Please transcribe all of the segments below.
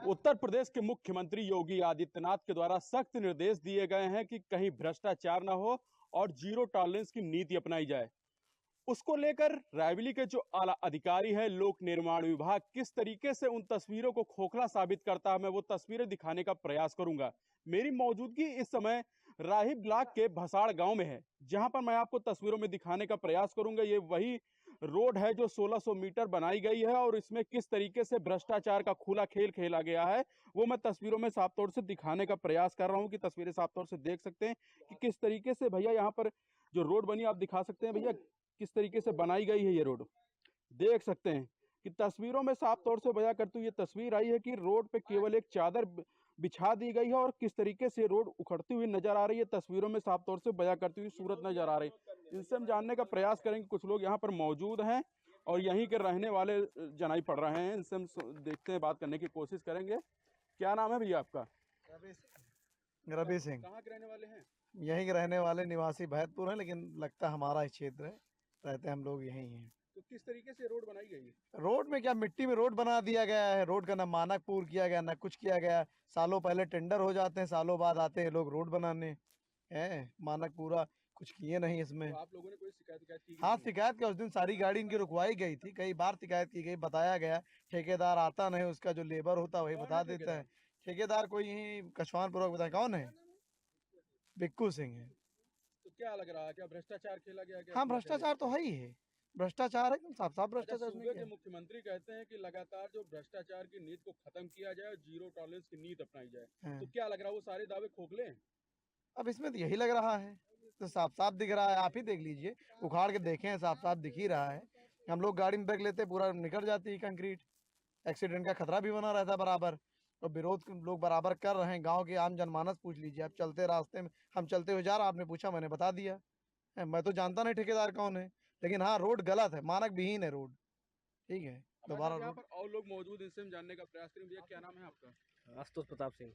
उत्तर प्रदेश के मुख्यमंत्री योगी आदित्यनाथ के द्वारा सख्त निर्देश दिए गए हैं कि कहीं भ्रष्टाचार न हो और जीरो टॉलरेंस की नीति अपनाई जाए। उसको लेकर रायबरेली के जो आला अधिकारी है लोक निर्माण विभाग किस तरीके से उन तस्वीरों को खोखला साबित करता है, मैं वो तस्वीरें दिखाने का प्रयास करूंगा। मेरी मौजूदगी इस समय राही ब्लॉक के भसाड़ गांव में है, जहां पर मैं आपको तस्वीरों में दिखाने का प्रयास करूंगा। ये वही रोड है जो 1600 मीटर बनाई गई है और इसमें किस तरीके से भ्रष्टाचार का खुला खेल खेला गया है वो मैं तस्वीरों में साफ तौर से दिखाने का प्रयास कर रहा हूं कि तस्वीरें साफ तौर से देख सकते हैं कि किस तरीके से भैया यहाँ पर जो रोड बनी आप दिखा सकते हैं भैया किस तरीके से बनाई गई है। ये रोड देख सकते हैं कि तस्वीरों में साफ तौर से बयां करती हुई ये तस्वीर आई है कि रोड पे केवल एक चादर बिछा दी गई है और किस तरीके से रोड उखड़ती हुई नजर आ रही है। तस्वीरों में साफ तौर से बयां करती हुई सूरत नजर आ रही है। इनसे हम जानने का प्रयास करेंगे। कुछ लोग यहाँ पर मौजूद हैं और यहीं के रहने वाले जनाई पड़ रहे हैं। इनसे हम देखते हैं, बात करने की कोशिश करेंगे। क्या नाम है भैया आपका? रवि सिंह। कहाँ के रहने वाले हैं? यहीं के रहने वाले, निवासी भैदपुर हैं, लेकिन लगता हमारा ही क्षेत्र है, रहते हम लोग यहीं हैं। तो किस तरीके से रोड बनाई गई है? रोड में क्या, मिट्टी में रोड बना दिया गया है। रोड का ना मानक पूर्ण किया गया, ना कुछ किया गया। सालों पहले टेंडर हो जाते हैं, सालों बाद आते हैं लोग रोड बनाने। हैं मानक पूरा कुछ किए नहीं इसमें। तो आप लोगों ने कोई शिकायत की? हाँ, शिकायत क्या, उस दिन सारी गाड़ी इनकी रुकवाई गई थी। कई बार शिकायत की गई, बताया गया ठेकेदार आता नहीं, उसका जो लेबर होता है वही बता देता है। ठेकेदार कोई यही कछवानपुर बताए कौन है, बिक्कू सिंह है। तो क्या लग रहा है, क्या भ्रष्टाचार खेला गया? क्या हाँ, भ्रष्टाचार तो है ही है, भ्रष्टाचार है, साफ साफ भ्रष्टाचार। सूबे के मुख्यमंत्री कहते हैं कि लगातार जो भ्रष्टाचार की नीति को खत्म किया जाए और जीरो टॉलरेंस की नीति अपनाई जाए। हाँ। तो क्या लग रहा है वो सारे दावे खोखले हैं? अब इसमें तो यही लग रहा है, तो साफ साफ दिख रहा है। आप ही देख लीजिए, उखाड़ के देखें, साफ साफ दिख ही रहा है। हम लोग गाड़ी में ब्रेक लेते पूरा निकल जाती है कंक्रीट। एक्सीडेंट का खतरा भी बना रहता है बराबर, और विरोध लोग बराबर कर रहे हैं। गांव के आम जनमानस पूछ लीजिए, आप चलते रास्ते में, हम चलते हुए जा रहा, आपने पूछा, मैंने बता दिया है। मैं तो जानता नहीं ठेकेदार कौन है, लेकिन हाँ, रोड गलत है, मानक विहीन है रोड। ठीक है, दोबारा यहाँ रोड। पर और लोग मौजूद हैं, इनसे हम जानने का प्रयास करें। भैया क्या नाम है आपका? आशुतोष प्रताप सिंह,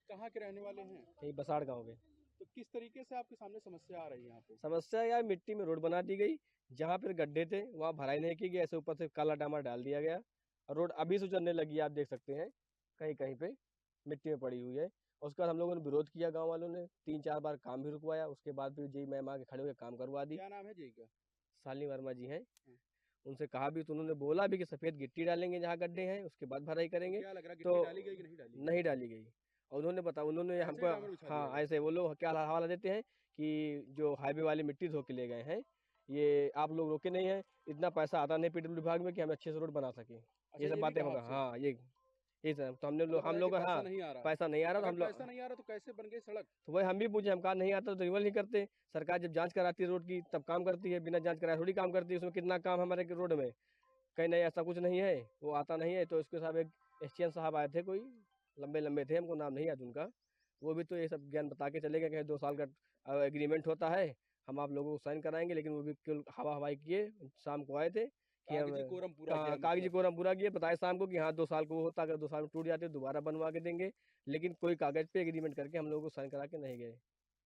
कहाँ के रहने वाले हैं? यही बसाड़ गाँव के। तो किस तरीके से आपके सामने समस्या आ रही है यहाँ पे? समस्या यार, मिट्टी में रोड बना दी गई, जहाँ पर गड्ढे थे वहाँ भराई नहीं की गई, ऐसे ऊपर से काला डामर डाल दिया गया और रोड अभी से चलने लगी है। आप देख सकते हैं कहीं कहीं पे मिट्टी में पड़ी हुई है। उसके बाद हम लोगों ने विरोध किया, गाँव वालों ने 3-4 बार काम भी रुकवाया। उसके बाद फिर जी मैम आके खड़े होकर काम करवा दी। क्या नाम है जी का? शालिनी वर्मा जी हैं। उनसे कहा भी तो उन्होंने बोला भी कि सफ़ेद गिट्टी डालेंगे जहाँ गड्ढे हैं, उसके बाद भराई करेंगे। क्या लग रहा है, तो गिट्टी डाली गई कि नहीं डाली? नहीं डाली गई। और उन्होंने उन्होंने ऐसे ही डामर हमको, बिछा दिया हाँ गया? ऐसे वो लोग क्या हवाला देते हैं कि जो हाईवे वाली मिट्टी धो के ले गए हैं, ये आप लोग रोके नहीं हैं, इतना पैसा आता नहीं पीडब्ल्यू विभाग में कि हम अच्छे से रोड बना सकें। अच्छा, ये सब भी बातें कहा होगा। आपसे? हाँ, ये सब तो हमने मतलब हम बताया लोग, कि पैसा हाँ, नहीं आ रहा। पैसा नहीं आ रहा तो अगर हम लोग, पैसा नहीं आ रहा तो कैसे बन गई सड़क? तो वही हम भी पूछे, हम कहा नहीं आता तो रिन्यूअल नहीं करते। सरकार जब जांच कराती है रोड की तब काम करती है, बिना जांच कराए थोड़ी काम करती है। उसमें कितना काम हमारे रोड में, कहीं नहीं ऐसा कुछ नहीं है, वो आता नहीं है। तो इसके साथ एक एसडीएम साहब आए थे, कोई लंबे लंबे थे, हमको नाम नहीं याद उनका। वो भी तो ये सब ज्ञान बता के चले गए कि 2 साल का एग्रीमेंट होता है, हम आप लोगों को साइन कराएंगे। लेकिन वो भी केवल हवा हवाई किए। शाम को आए थे कि हम कागजी कोरम पूरा किया कागजी मतलब? कोरम पूरा किए, बताए शाम को कि हाँ 2 साल को वो होता, अगर 2 साल में टूट जाते दोबारा बनवा के देंगे। लेकिन कोई कागज पे एग्रीमेंट करके हम लोगों को साइन करा के नहीं गए,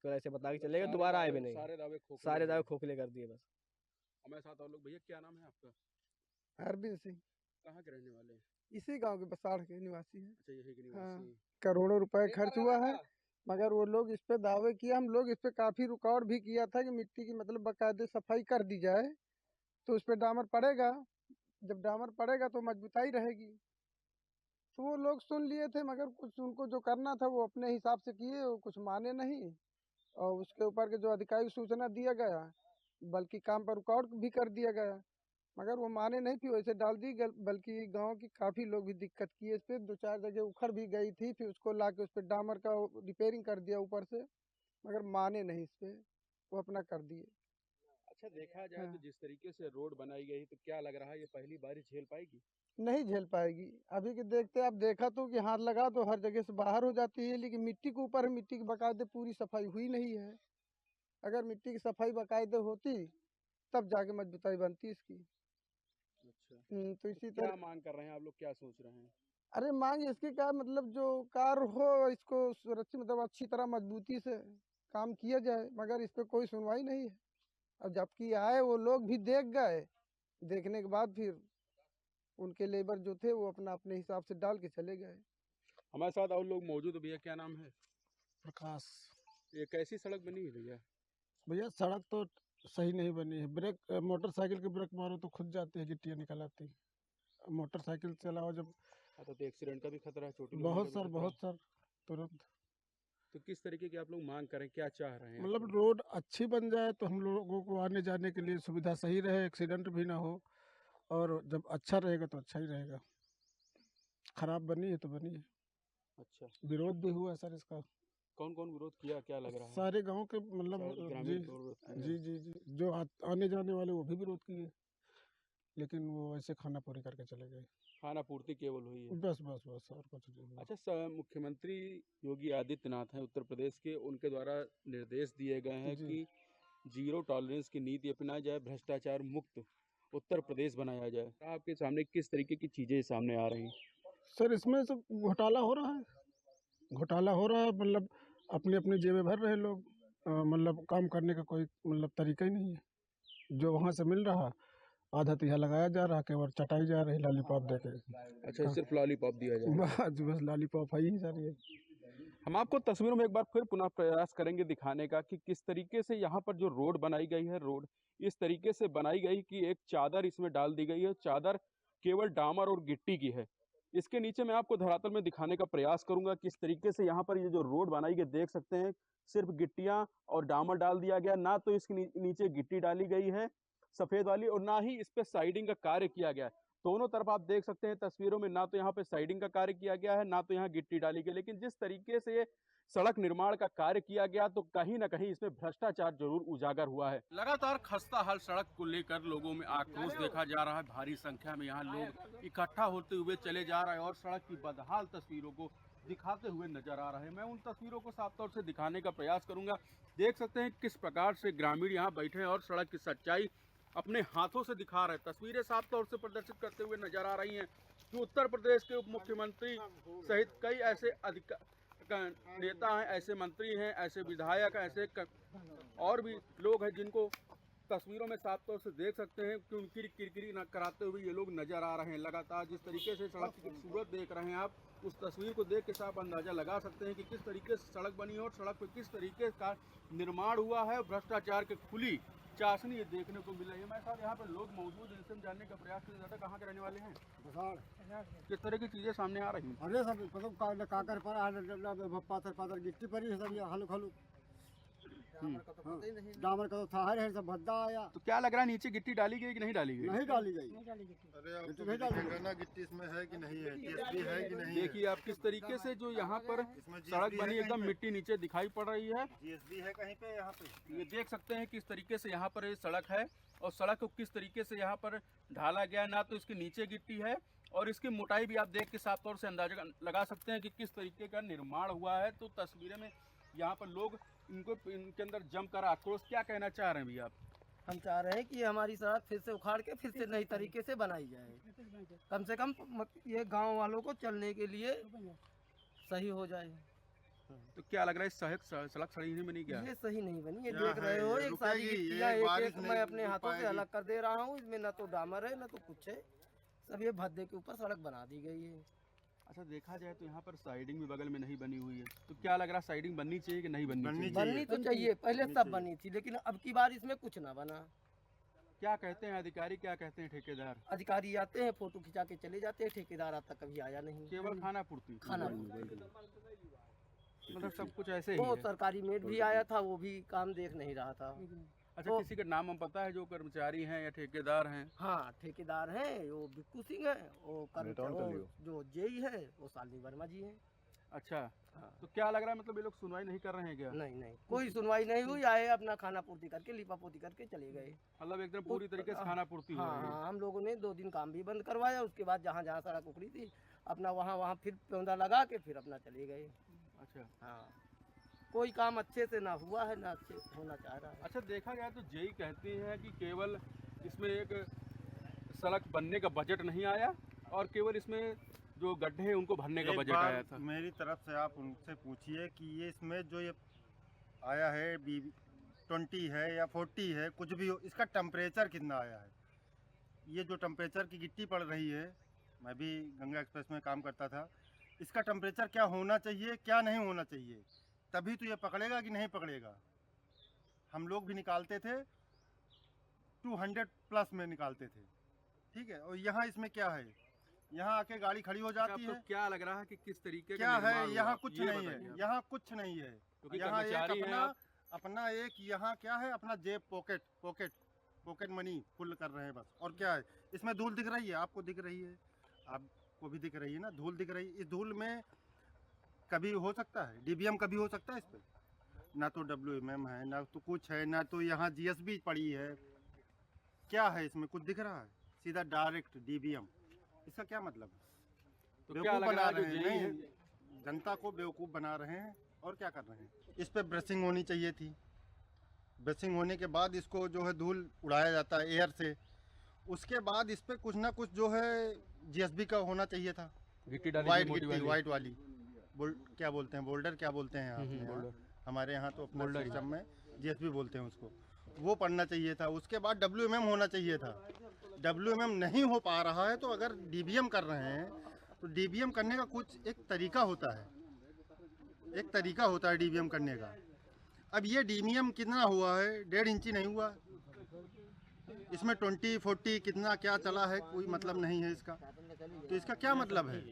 केवल ऐसे बता के चले गए, दोबारा आए भी नहीं। सारे दावे खोखले कर दिए बस। हमारे साथ और लोग। भैया क्या नाम है आपका? अरविंद सिंह, कहाँ के रहने वाले हैं? इसी गांव के बसाड़ के निवासी हैं। अच्छा, यही के हाँ, निवासी। करोड़ों रुपए खर्च हुआ है, मगर वो लोग इस पे दावे किए। हम लोग इस पे काफी रिकॉर्ड भी किया था कि मिट्टी की मतलब बाकायदे सफाई कर दी जाए तो उस पे डामर पड़ेगा। जब डामर पड़ेगा तो मजबूताई रहेगी। तो वो लोग सुन लिए थे, मगर कुछ उनको जो करना था वो अपने हिसाब से किए, वो कुछ माने नहीं। और उसके ऊपर के जो अधिकारी सूचना दिया गया, बल्कि काम पर रिकॉर्ड भी कर दिया गया, मगर वो माने नहीं, फिर वैसे डाल दी। बल्कि गांव की काफी लोग भी दिक्कत किए इस पे। 2-4 जगह उखड़ भी गई थी, फिर उसको ला के उस पे डामर का रिपेयरिंग कर दिया ऊपर से, मगर माने नहीं इस पे, वो अपना कर दिए। अच्छा, देखा जाए तो हाँ, जिस तरीके से रोड बनाई गई तो क्या लग रहा है ये पहली बारिश झेल पाएगी? नहीं झेल पाएगी। अभी के देखते आप देखा तो कि हाथ लगा तो हर जगह से बाहर हो जाती है, लेकिन मिट्टी के ऊपर मिट्टी की बाकायदे पूरी सफाई हुई नहीं है। अगर मिट्टी की सफाई बाकायदे होती तब जाके मजबूताई बनती इसकी। अच्छा, तो तो इसी क्या तरह, मांग कर रहे हैं आप लोग, क्या सोच रहे हैं? अरे मांग इसकी क्या मतलब, जो कार्य हो इसको सुरक्षित मतलब अच्छी तरह मजबूती से काम किया जाए, मगर इस पे कोई सुनवाई नहीं है। और जबकि आए वो लोग भी देख गए, देखने के बाद फिर उनके लेबर जो थे वो अपना अपने हिसाब से डाल के चले गए। हमारे साथ और लोग मौजूद है। भैया क्या नाम है? प्रकाश। ये कैसी सड़क बनी है भैया? भैया सड़क तो सही नहीं बनी है। ब्रेक मोटरसाइकिल के ब्रेक मारो तो खुद जाती है, गिट्टियाँ निकल आती है। मोटरसाइकिल चलाओ जब तो एक्सीडेंट का भी खतरा है, चोटी बहुत सर तुरंत। तो किस तरीके की आप लोग मांग करें, क्या चाह रहे हैं? मतलब रोड अच्छी बन जाए तो हम लोगों को आने जाने के लिए सुविधा सही रहे, एक्सीडेंट भी ना हो, और जब अच्छा रहेगा तो अच्छा ही रहेगा। खराब बनी है तो बनी है। अच्छा, विरोध भी हुआ सर इसका। कौन कौन विरोध किया, क्या लग रहा है? सारे गांव के शायद मतलब ग्रामीण तो विरोध किया। जी जो आने जाने वाले वो भी विरोध किए, लेकिन वो ऐसे खाना पूरी करके चले गए। खाना पूर्ति केवल हुई है। बस और कुछ नहीं हुआ। अच्छा, मुख्यमंत्री योगी आदित्यनाथ हैं उत्तर प्रदेश के, उनके द्वारा निर्देश दिए गए हैं जी। कि जीरो टॉलरेंस की नीति अपनाई जाए, भ्रष्टाचार मुक्त उत्तर प्रदेश बनाया जाए। आपके सामने किस तरीके की चीजें सामने आ रही हैं? सर इसमें सब घोटाला हो रहा है, मतलब अपनी अपनी जेबें भर रहे लोग। मतलब काम करने का कोई मतलब तरीका ही नहीं है। जो वहाँ से मिल रहा आधा तिहा लगाया जा रहा, केवल चटाई जा रही लॉलीपॉप देके। अच्छा, सिर्फ लॉलीपॉप दिया जाए। बस लॉलीपॉप है ही सर ये। हम आपको तस्वीरों में एक बार फिर पुनः प्रयास करेंगे दिखाने का कि किस तरीके से यहाँ पर जो रोड बनाई गई है, रोड इस तरीके से बनाई गई कि एक चादर इसमें डाल दी गई है। चादर केवल डामर और गिट्टी की है। इसके नीचे मैं आपको धरातल में दिखाने का प्रयास करूंगा किस तरीके से यहाँ पर ये जो रोड बनाई गई, देख सकते हैं सिर्फ गिट्टियां और डामर डाल दिया गया, ना तो इसके नीचे गिट्टी डाली गई है सफेद वाली, और ना ही इस पे साइडिंग का कार्य किया गया है। दोनों तरफ आप देख सकते हैं तस्वीरों में, ना तो यहाँ पे साइडिंग का कार्य किया गया है, ना तो यहाँ गिट्टी डाली गई। लेकिन जिस तरीके से सड़क निर्माण का कार्य किया गया, तो कहीं ना कहीं इसमें भ्रष्टाचार जरूर उजागर हुआ है। लगातार खस्ता हाल सड़क को लेकर लोगों में आक्रोश देखा जा रहा है। भारी संख्या में यहाँ लोग इकट्ठा होते हुए चले जा रहे हैं और सड़क की बदहाल तस्वीरों को दिखाते हुए नजर आ रहे हैं। मैं उन तस्वीरों को साफ तौर से दिखाने का प्रयास करूंगा। देख सकते हैं किस प्रकार से ग्रामीण यहाँ बैठे हैं और सड़क की सच्चाई अपने हाथों से दिखा रहे हैं। तस्वीरें साफ तौर से प्रदर्शित करते हुए नजर आ रही हैं कि उत्तर प्रदेश के उप मुख्यमंत्री सहित कई ऐसे नेता हैं, ऐसे मंत्री हैं, ऐसे विधायक, ऐसे और भी लोग हैं जिनको तस्वीरों में साफ तौर से देख सकते हैं कि उनकी किरकिरी न कराते हुए ये लोग नजर आ रहे हैं। लगातार जिस तरीके से सड़क की खूबसूरत देख रहे हैं आप, उस तस्वीर को देख के साफ अंदाजा लगा सकते हैं कि किस तरीके से सड़क बनी है और सड़क पर किस तरीके का निर्माण हुआ है। भ्रष्टाचार की खुली चाशनी ये देखने को मिला है। हमारे साथ यहाँ पर लोग मौजूद हैं, इनसे जानने का प्रयास किया जाता है। कहाँ के रहने वाले हैं? किस तरह की चीजें सामने आ रही हैं? अरे सब मतलब काकर पर पाथर गिट्टी पड़ी है सब, ये हलुक हलुक डामर का तो था है सब भद्दा आया। तो क्या लग रहा है, नीचे गिट्टी डाली गई कि नहीं डाली गई? नहीं डाली गई। अरे आप तो देखेंगे ना गिट्टी इसमें है कि नहीं है, टीएसपी है कि नहीं है। देखिए आप किस तरीके से जो यहाँ पर सड़क बनी एकदम मिट्टी नीचे दिखाई पड़ रही है। जीएसबी है कहीं पे यहाँ पे। ये देख सकते हैं किस तरीके से यहाँ पर ये सड़क है और सड़क को किस तरीके से यहाँ पर ढाला गया, ना तो इसके नीचे गिट्टी है और इसकी मोटाई भी आप देख के साफ तौर से अंदाजा लगा सकते हैं कि किस तरीके का निर्माण हुआ है। तो तस्वीरें में यहाँ पर लोग इनके अंदर जमकर आक्रोश, क्या कहना चाह रहे हैं भैया आप? हम चाह रहे हैं कि हमारी सड़क फिर से उखाड़ के फिर से नई तरीके से बनाई जाए, कम से कम ये गांव वालों को चलने के लिए सही हो जाए। तो क्या लग रहा है सड़क सही नहीं बनी क्या? ये सही नहीं बनी, ये क्या देख रहे है, हो ये एक सारी रुकेगी, ये गिट्टियाँ बारिश एक नहीं मैं अपने रुक हाथों से पाएगी। अलग कर दे रहा हूँ। इसमें न तो डामर है न तो कुछ है, सब ये भद्दे के ऊपर सड़क बना दी गई है। अच्छा, देखा जाए तो यहाँ पर साइडिंग भी बगल में नहीं बनी हुई है, तो क्या लग रहा है साइडिंग बननी चाहिए कि नहीं बननी चाहिए? बननी तो चाहिए, पहले सब बनी थी, लेकिन अब की बार इसमें कुछ ना बना। क्या कहते हैं अधिकारी, क्या कहते हैं ठेकेदार? अधिकारी आते हैं, फोटो खिंचा के चले जाते हैं, ठेकेदार आता कभी आया नहीं। केवल खाना पूर्ति, खाना मतलब सब कुछ ऐसे ही वो है। सरकारी मेड भी आया था, वो भी काम देख नहीं रहा था। अच्छा, किसी का नाम हम पता है जो कर्मचारी हैं या ठेकेदार हैं? हाँ, ठेकेदार हैं, वो बिक्कू सिंह है, वो जो जेई है वो शालिनी वर्मा जी हैं। अच्छा, हाँ। तो क्या लग रहा है, मतलब ये लोग सुनवाई नहीं कर रहे हैं क्या? नहीं, कोई सुनवाई नहीं हुई, आए अपना खाना पूर्ति करके लिपा पोती करके चले गए। मतलब एकदम पूरी तरीके से खाना पूर्ति हो रही है। हाँ, हम लोगों ने 2 दिन काम भी बंद करवाया, उसके बाद जहाँ जहाँ सड़क उखड़ी थी अपना वहाँ फिर पौधा लगा के फिर अपना चले गए। अच्छा, हाँ, कोई काम अच्छे से ना हुआ है ना अच्छे होना चाह रहा है। अच्छा, देखा गया तो जेई कहती हैं कि केवल इसमें एक सड़क बनने का बजट नहीं आया और केवल इसमें जो गड्ढे हैं उनको भरने का एक बजट बार आया था। मेरी तरफ से आप उनसे पूछिए कि ये इसमें जो ये आया है 20 है या 40 है, कुछ भी हो, इसका टेम्परेचर कितना आया है। ये जो टेम्परेचर की गिट्टी पड़ रही है, मैं भी गंगा एक्सप्रेस में काम करता था, इसका टेम्परेचर क्या होना चाहिए, क्या नहीं होना चाहिए, तभी तो ये पकड़ेगा कि नहीं पकड़ेगा। हम लोग भी निकालते थे 200 प्लस में निकालते थे, ठीक है। और यहाँ इसमें क्या है, यहाँ आके गाड़ी खड़ी हो जाती आपको है। क्या लग रहा है कि किस तरीके क्या का है, निर्माण यहाँ हुआ? कुछ ये नहीं बताइए है, आप। यहाँ कुछ नहीं है। क्योंकि यहाँ एक कर्मचारी हैं अपना आप। अपना एक यहाँ क्या है, अपना जेब पॉकेट मनी फुल कर रहे हैं बस। और क्या है, इसमें धूल दिख रही है, आपको दिख रही है, आपको भी दिख रही है ना, धूल दिख रही है। इस धूल में कभी हो सकता है डीबीएम, कभी हो सकता है इस पर? ना तो WMM है, ना तो कुछ है, ना तो यहाँ GSB पड़ी है। क्या है इसमें, कुछ दिख रहा है? सीधा डायरेक्ट डीबीएम। इसका क्या मतलब है? तो क्या लग रहा है जो यही है? जनता को बेवकूफ़ बना रहे हैं और क्या कर रहे हैं। इस पे ब्रशिंग होनी चाहिए थी। ब्रशिंग होने के बाद इसको जो है धूल उड़ाया जाता है एयर से, उसके बाद इस पे कुछ ना कुछ जो है GSB का होना चाहिए था। गिट्टी डाली वाइट थी मोटी गिट्टी, वाली। वाइट वाली क्या बोलते हैं, बोल्डर क्या बोलते हैं आपके यहाँ? बोल्डर। हमारे यहाँ तो अपना बोल्डर ही। सिस्टम में GSB बोलते हैं उसको। वो पढ़ना चाहिए था। उसके बाद WMM होना चाहिए था। WMM नहीं हो पा रहा है, तो अगर DBM कर रहे हैं तो DBM करने का कुछ एक तरीका होता है, एक तरीका होता है DBM करने का। अब ये DBM कितना हुआ है, 1.5 इंची नहीं हुआ। इसमें 20, 40 कितना क्या चला है, कोई मतलब नहीं है इसका। तो इसका क्या मतलब है?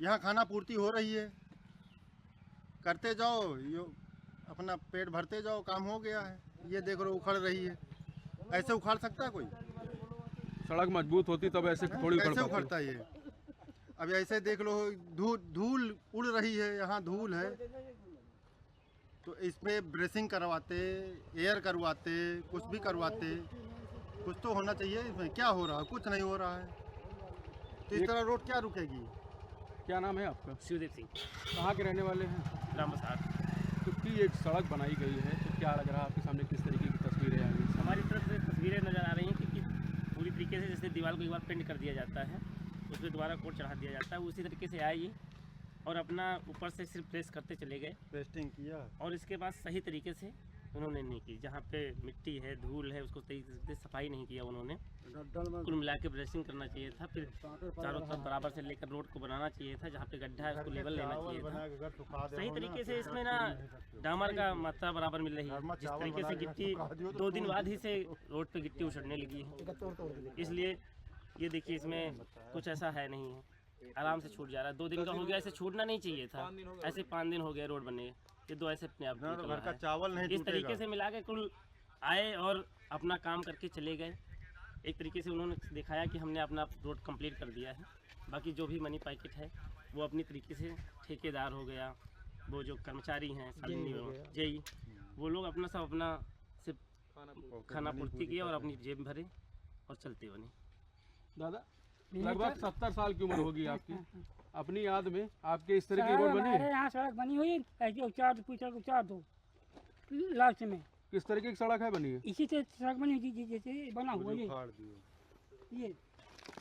यहाँ खाना पूर्ति हो रही है, करते जाओ, यो अपना पेट भरते जाओ, काम हो गया है। ये देख लो उखड़ रही है, ऐसे उखाड़ सकता है कोई? सड़क मजबूत होती तब ऐसे थोड़ी उखड़ कैसे पाती। उखड़ता है ये? अब ऐसे देख लो, धूल उड़ रही है, यहाँ धूल है, तो इसमें ब्रेसिंग करवाते, एयर करवाते, कुछ भी करवाते, कुछ तो होना चाहिए। इसमें क्या हो रहा है? कुछ नहीं हो रहा है। तो इस तरह रोड क्या रुकेगी? क्या नाम है आपका? शिवदेव सिंह, कहाँ के रहने वाले हैं? ग्राम बसार। तो की एक सड़क बनाई गई है, तो क्या लग रहा है आपके सामने, किस तरीके की तस्वीरें आई हैं? हमारी तरफ से तस्वीरें नज़र आ रही हैं कि पूरी तरीके से जैसे दीवार को एक बार पेंट कर दिया जाता है, उस पर दोबारा कोट चढ़ा दिया जाता है, उसी तरीके से आई और अपना ऊपर से सिर्फ प्रेस करते चले गए। पेस्टिंग किया और इसके बाद सही तरीके से उन्होंने नहीं की। जहाँ पे मिट्टी है, धूल है, उसको सही तरीके से सफाई नहीं किया उन्होंने। कुल मिला के ब्रशिंग करना चाहिए था, फिर चारों तरफ बराबर से लेकर रोड को बनाना चाहिए था। जहाँ पे गड्ढा है उसको लेवल लेना चाहिए था। सही तरीके से इसमें ना डामर का मात्रा बराबर मिल रही है। जिस तरीके से गिट्टी 2 दिन बाद ही से रोड पे गिट्टी उछड़ने लगी है, इसलिए ये देखिए इसमें कुछ ऐसा है नहीं है, आराम से छूट जा रहा है। 2 दिन का हो गया, ऐसे छूटना नहीं चाहिए था। ऐसे 5 दिन हो गया रोड बने, ये 2 ऐसे अपने आप निकल घर रहा का है। चावल नहीं इस तरीके टूटेगा। से मिला के कुल आए और अपना काम करके चले गए। एक तरीके से उन्होंने दिखाया कि हमने अपना रोड कंप्लीट कर दिया है। बाकी जो भी मनी पैकेट है वो अपनी तरीके से ठेकेदार हो गया, वो जो कर्मचारी हैं जेई, वो लोग अपना सब अपना सिर्फ खाना पूर्ति किया और अपनी जेब भरे और चलते बने। दादा लगभग 70 साल की उम्र होगी आपकी, अपनी याद में आपके इस तरह की रोड बनी है? यहाँ सड़क बनी हुई है, उचार दो लास्ट में। किस तरीके की सड़क है बनी है? इसी से सड़क बनी हुई थी, जैसे बना हुआ ये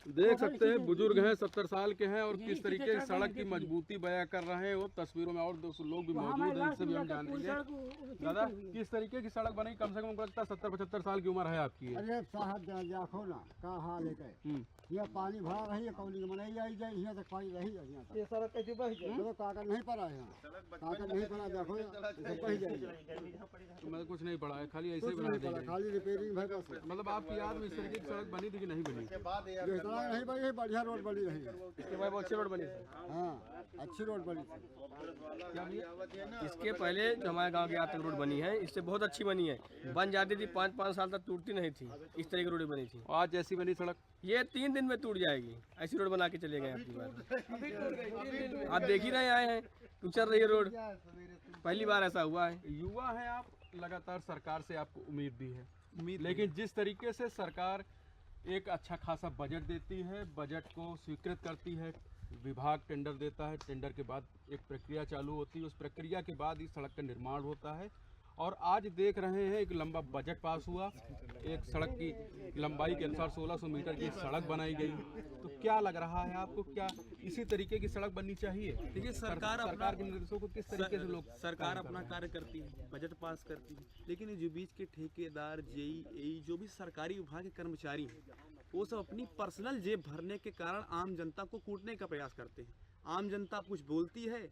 देख सकते हैं बुजुर्ग हैं, 70 साल के हैं और किस तरीके से सड़क की मजबूती बयां कर रहे हैं। वो तस्वीरों में और 200 लोग भी मौजूद हैं, इनसे भी हम जान लेंगे। दादा किस तरीके की सड़क बनी? कम से कम लगता है 70-75 साल की उम्र है आपकी। अरे साहब देखो ना का हाल है। ये पानी भरा रही है, कौनी के मनाई आई जाए, यहाँ तक पानी रही है। यहाँ ये सड़क कैसे बह जाए? तो कागज नहीं पड़ा है, यहाँ कागज नहीं पड़ा, देखो ये बह जाएगी। तो मतलब कुछ नहीं पड़ा है, खाली ऐसे ही बना दिया। खाली रिपेयरिंग है बस। मतलब आपकी याद में इस तरीके की सड़क बनी थी कि नहीं बनी? ये इतना नहीं बनी है, बढ़िया रोड बनी रही है। इसके बाद बहुत अच्छी रोड बनी है। हाँ, अच्छी रोड बनी थी। इसके पहले जो हमारे गांव के यहाँ तक रोड बनी है, इससे बहुत अच्छी बनी है। बन जाती थी 5-5 साल तक, टूटती नहीं थी। इस तरह की रोड बनी थी। आज जैसी बनी सड़क ये 3 दिन में टूट जाएगी, ऐसी रोड बना के चले गए अपनी बार। आप देख ही रहे आए हैं, उचर रही है रोड, पहली बार ऐसा हुआ है। युवा है आप, लगातार सरकार से आपको उम्मीद भी है, लेकिन जिस तरीके से सरकार एक अच्छा खासा बजट देती है, बजट को स्वीकृत करती है, विभाग टेंडर देता है, टेंडर के बाद एक प्रक्रिया चालू होती है, उस प्रक्रिया के बाद इस सड़क का निर्माण होता है। और आज देख रहे हैं एक लंबा बजट पास हुआ, एक सड़क की लंबाई के अनुसार 1600 मीटर की सड़क बनाई गई। तो क्या लग रहा है आपको, क्या इसी तरीके की सड़क बननी चाहिए? देखिए सरकार के निर्देशों को किस तरीके से लोग सरकार अपना कार्य करती है, बजट पास करती है, लेकिन ये जो बीच के ठेकेदार, जेई, जो भी सरकारी विभाग के कर्मचारी हैं, वो सब अपनी पर्सनल जेब भरने के कारण आम जनता को कूटने का प्रयास करते हैं। आम जनता कुछ बोलती है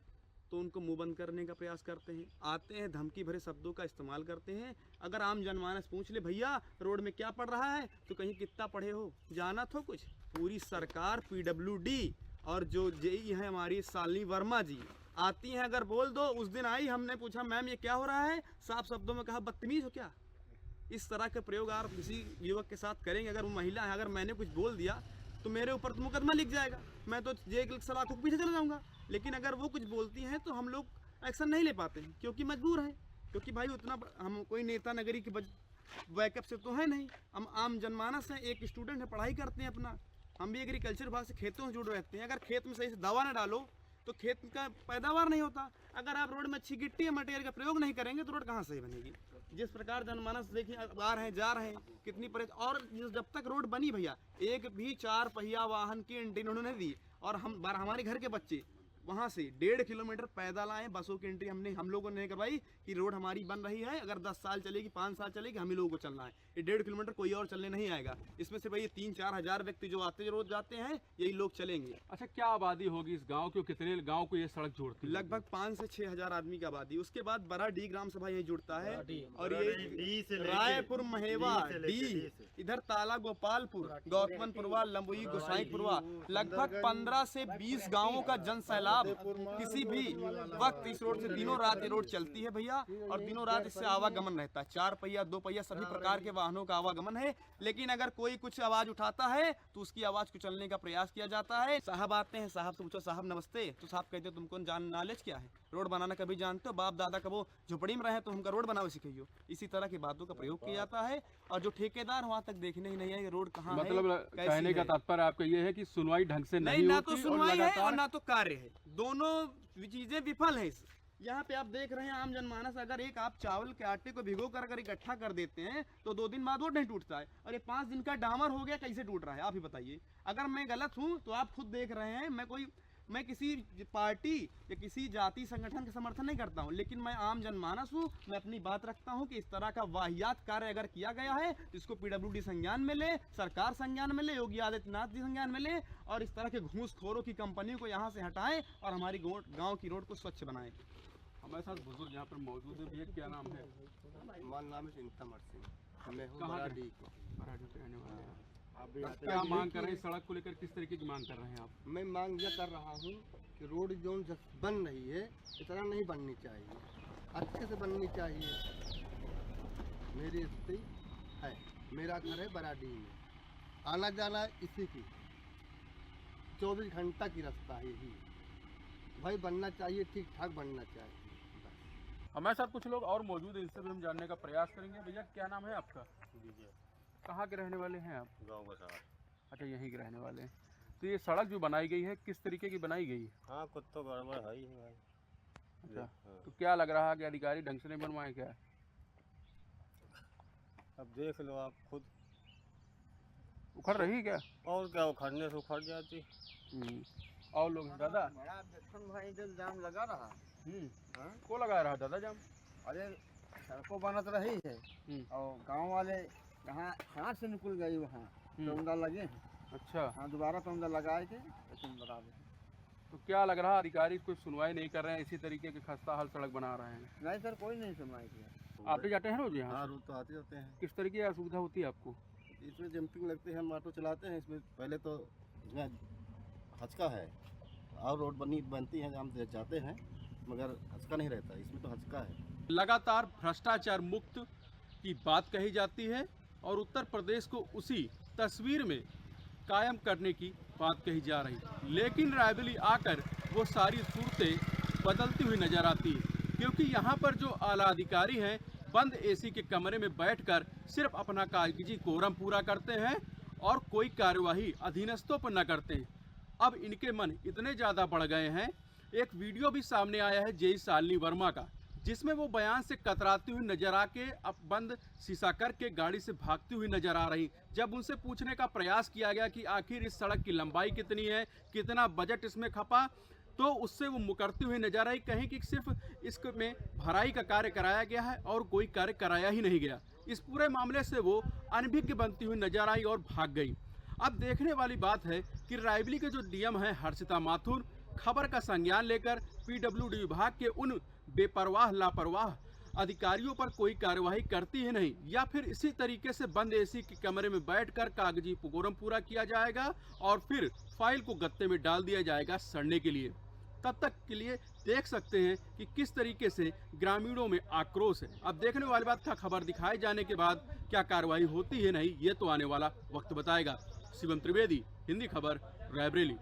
तो उनको मुंह बंद करने का प्रयास करते हैं, आते हैं धमकी भरे शब्दों का इस्तेमाल करते हैं। अगर आम जनमानस पूछ ले भैया रोड में क्या पड़ रहा है तो कहीं कितना पढ़े हो, जाना तो कुछ। पूरी सरकार PWD और जो जेई है हमारी शालिनी वर्मा जी आती हैं, अगर बोल दो। उस दिन आई, हमने पूछा मैम ये क्या हो रहा है, साफ शब्दों में कहा बदतमीज हो क्या। इस तरह के प्रयोग आप किसी युवक के साथ करेंगे, अगर वो महिला है, अगर मैंने कुछ बोल दिया तो मेरे ऊपर तो मुकदमा लिख जाएगा, मैं तो जेल सलाखों के पीछे चला जाऊंगा। लेकिन अगर वो कुछ बोलती हैं तो हम लोग एक्शन नहीं ले पाते हैं क्योंकि मजबूर हैं, क्योंकि भाई उतना हम कोई नेता नगरी के बैकअप से तो है नहीं, हम आम जनमानस हैं, एक स्टूडेंट है, पढ़ाई करते हैं अपना। हम भी एग्रीकल्चर विभाग से खेतों से जुड़ रहते हैं। अगर खेत में सही से दवा न डालो तो खेत का पैदावार नहीं होता। अगर आप रोड में अच्छी गिट्टी या मटेरियल का प्रयोग नहीं करेंगे तो रोड कहाँ सही बनेगी। जिस प्रकार जनमानस देखिए आ रहे हैं जा रहे हैं, कितनी और जब तक रोड बनी भैया एक भी 4 पहिया वाहन की एंट्री उन्होंने दी, और हमारे घर के बच्चे वहाँ से 1.5 किलोमीटर पैदल आए, बसों की एंट्री हम लोगों ने करवाई कि रोड हमारी बन रही है, अगर 10 साल चलेगी 5 साल चलेगी हम ही लोगों को चलना है। ये 1.5 किलोमीटर कोई और चलने नहीं आएगा। इसमें से भाई 3-4 हज़ार व्यक्ति जो आते रोज जाते हैं यही लोग चलेंगे। अच्छा, क्या आबादी होगी इस गांव की, कितने गांव को ये सड़क जोड़ती है? लगभग 5 से 6 हज़ार आदमी की आबादी। उसके बाद बड़ा डी ग्राम सभा यही जुड़ता है, और ये रायपुर महेवा डी, इधर ताला गोपालपुर, गौतमनपुरवा, लंबुई, गोसाईपुरवा, लगभग 15 से 20 गाँवों का जन सैलाब किसी भी वक्त इस रोड से दिनों रात ये रोड चलती है भैया, और दिनों रात इससे आवागमन रहता है। 4 पहिया 2 पहिया सभी प्रकार के वाहनों का आवागमन है। लेकिन अगर कोई कुछ आवाज उठाता है तो उसकी आवाज को चलने का प्रयास किया जाता है। साहब आते हैं, साहब से पूछो साहब नमस्ते, तो साहब कहते हो तुमको नॉलेज क्या है, रोड बनाना कभी जानते हो, बाप दादा कबो झोपड़ी में रहे तो हमका रोड बनाओ सिखाइयो। इसी तरह की बातों का प्रयोग किया जाता है, और जो ठेकेदार वहाँ तक देखने ही नहीं है रोड कहाँ है। मतलब कहने का तात्पर्य आपका ये है कि सुनवाई ढंग से नहीं ना होती, तो सुनवाई है और ना तो कार्य है, दोनों चीजें विफल है। यहाँ पे आप देख रहे हैं आम जनमानस, अगर एक आप चावल के आटे को भिगो कर इकट्ठा कर देते हैं तो 2 दिन बाद वो नहीं टूटता है, और ये 5 दिन का डामर हो गया, कैसे टूट रहा है आप ही बताइए। अगर मैं गलत हूँ तो आप खुद देख रहे हैं, मैं किसी पार्टी या किसी जाति संगठन का समर्थन नहीं करता हूं, लेकिन मैं आम जनमानस हूं। मैं अपनी बात रखता हूं कि इस तरह का वाहियात कार्य अगर किया गया है तो इसको PWD संज्ञान में ले, सरकार संज्ञान में ले, योगी आदित्यनाथ जी संज्ञान में ले, और इस तरह के घूसखोरों की कंपनियों को यहां से हटाएं और हमारी गांव की रोड को स्वच्छ बनाएं। हमारे साथ बुजुर्ग यहाँ पर मौजूद है। भैया क्या नाम है? हमारा नाम है चिंतामण सिंह, मैं हूँ बराडी के रहने वाले हैं। क्या मांग कर रहे हैं सड़क को लेकर, किस तरीके की मांग कर रहे हैं आप? मैं मांग यह कर रहा हूँ कि रोड जो बन रही है इतना नहीं बननी चाहिए, अच्छे से बननी चाहिए। मेरी स्थिति है, मेरा घर है बराडी में, आना जाना इसी की 24 घंटा की रास्ता है यही भाई, बनना चाहिए, ठीक ठाक बनना चाहिए। हमारे साथ कुछ लोग और मौजूद हैं, इनसे भी हम जानने का प्रयास करेंगे। भैया क्या नाम है आपका? कहाँ के रहने वाले हैं आप? गाँव बसा। अच्छा, यहीं के रहने वाले हैं। तो ये सड़क जो बनाई गई है किस तरीके की बनाई गई है? हाँ, कुछ तो गड़बड़ है ही भाई। अच्छा, तो क्या लग रहा है कि अधिकारी ढंग से नहीं बनवाए क्या? अब देख लो आप खुद। उखड़ रही क्या? और क्या, उखड़ने से उखड़ जाती। और लोग दादा भाई इधर जाम लगा रहा को लगा रहा दादा जाम? अरे सड़कों बनत रही है और गांव वाले कहाँ से निकल गई, वहाँ तोमदा लगे हैं। अच्छा, हाँ, दोबारा तोमदा लगाए थे तो तुम बता दें। तो क्या लग रहा है अधिकारी कोई सुनवाई नहीं कर रहे हैं, इसी तरीके की खस्ता हाल सड़क बना रहे हैं? नहीं सर, कोई नहीं सुनवाई किया। आते जाते हैं रोज यहाँ? हाँ, रोज तो आते जाते हैं। किस तरीके की असुविधा होती है आपको? इसमें जंपिंग लगती है, हम ऑटो चलाते हैं, इसमें पहले तो हचका है, और रोड बनती है हम जाते हैं मगर हचका नहीं रहता, इसमें तो हचका है। लगातार भ्रष्टाचार मुक्त की बात कही जाती है और उत्तर प्रदेश को उसी तस्वीर में कायम करने की बात कही जा रही, लेकिन रायबरेली आकर वो सारी सूरतें बदलती हुई नजर आती है, क्योंकि यहाँ पर जो आला अधिकारी हैं बंद एसी के कमरे में बैठकर सिर्फ अपना कागजी कोरम पूरा करते हैं और कोई कार्यवाही अधीनस्थों पर न करते हैं। अब इनके मन इतने ज़्यादा बढ़ गए हैं, एक वीडियो भी सामने आया है जेई शालिनी वर्मा का, जिसमें वो बयान से कतराती हुई नजर आके अब बंद शीशा करके गाड़ी से भागती हुई नजर आ रही। जब उनसे पूछने का प्रयास किया गया कि आखिर इस सड़क की लंबाई कितनी है, कितना बजट इसमें खपा, तो उससे वो मुकरती हुई नजर आई, कहीं कि सिर्फ इसमें भराई का कार्य कराया गया है और कोई कार्य कराया ही नहीं गया। इस पूरे मामले से वो अनभिज्ञ बनती हुई नजर आई और भाग गई। अब देखने वाली बात है कि रायबरेली के जो डीएम हैं हर्षिता माथुर, खबर का संज्ञान लेकर पीडब्ल्यूडी विभाग के उन बेपरवाह लापरवाह अधिकारियों पर कोई कार्यवाही करती है नहीं, या फिर इसी तरीके से बंद एसी के कमरे में बैठकर कागजी पुकोरम पूरा किया जाएगा और फिर फाइल को गत्ते में डाल दिया जाएगा सड़ने के लिए। तब तक के लिए देख सकते हैं कि किस तरीके से ग्रामीणों में आक्रोश है। अब देखने वाली बात था, खबर दिखाए जाने के बाद क्या कार्रवाई होती है नहीं, ये तो आने वाला वक्त बताएगा। शिवम त्रिवेदी, हिंदी खबर, रायबरेली।